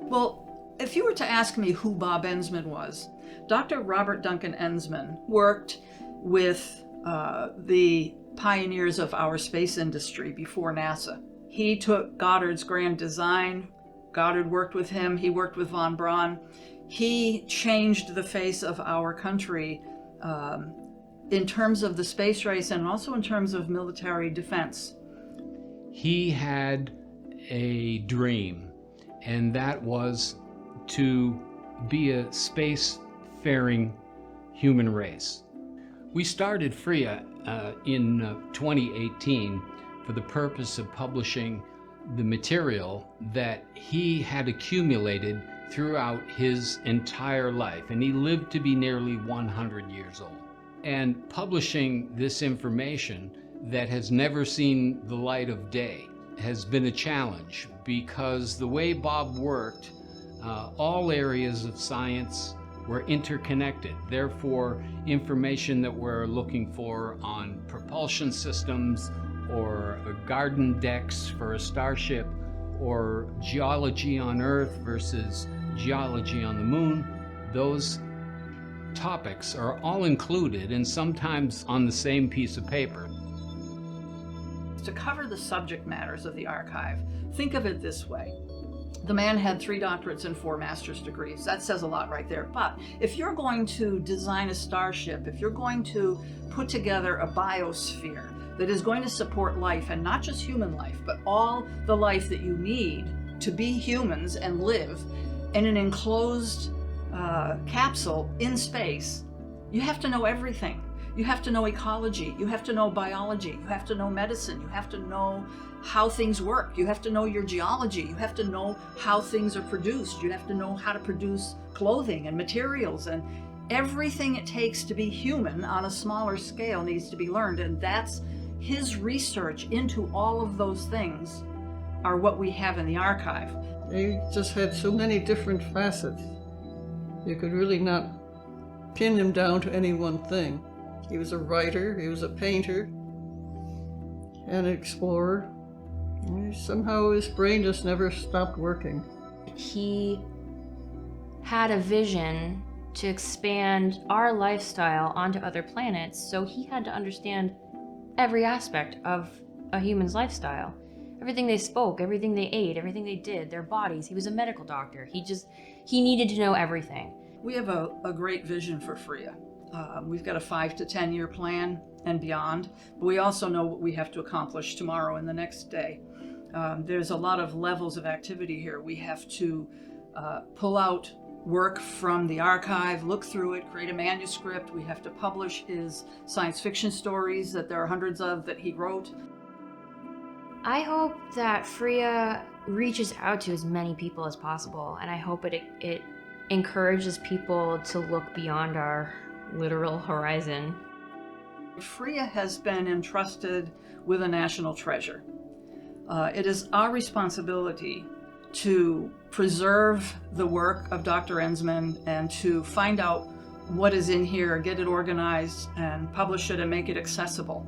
Well, if you were to ask me who Bob Ensman was, Dr. Robert Duncan Ensman worked with the pioneers of our space industry before NASA. He took Goddard's grand design. Goddard worked with him. He worked with von Braun. He changed the face of our country in terms of the space race and also in terms of military defense. He had a dream, and that was to be a space-faring human race. We started FREA in 2018 for the purpose of publishing the material that he had accumulated throughout his entire life, and he lived to be nearly 100 years old. And publishing this information that has never seen the light of day has been a challenge, because the way Bob worked, all areas of science were interconnected. Therefore, information that we're looking for on propulsion systems or garden decks for a starship or geology on Earth versus geology on the moon, those topics are all included and sometimes on the same piece of paper. To cover the subject matters of the archive, think of it this way. The man had 3 doctorates and 4 master's degrees. That says a lot right there. But if you're going to design a starship, if you're going to put together a biosphere that is going to support life, and not just human life, but all the life that you need to be humans and live in an enclosed capsule in space, you have to know everything. You have to know ecology, you have to know biology, you have to know medicine, you have to know how things work, you have to know your geology, you have to know how things are produced, you have to know how to produce clothing and materials, and everything it takes to be human on a smaller scale needs to be learned. And that's his research into all of those things are what we have in the archive. He just had so many different facets. You could really not pin him down to any one thing. He was a writer, he was a painter, and an explorer. And somehow his brain just never stopped working. He had a vision to expand our lifestyle onto other planets, so he had to understand every aspect of a human's lifestyle. Everything they spoke, everything they ate, everything they did, their bodies. He was a medical doctor. He needed to know everything. We have a great vision for FREA. We've got a 5 to 10 year plan and beyond, but we also know what we have to accomplish tomorrow and the next day. There's a lot of levels of activity here. We have to pull out work from the archive, look through it, create a manuscript. We have to publish his science fiction stories that there are hundreds of that he wrote. I hope that FREA reaches out to as many people as possible, and I hope it encourages people to look beyond our literal horizon. FREA has been entrusted with a national treasure. It is our responsibility to preserve the work of Dr. Ensman and to find out what is in here, get it organized, and publish it and make it accessible.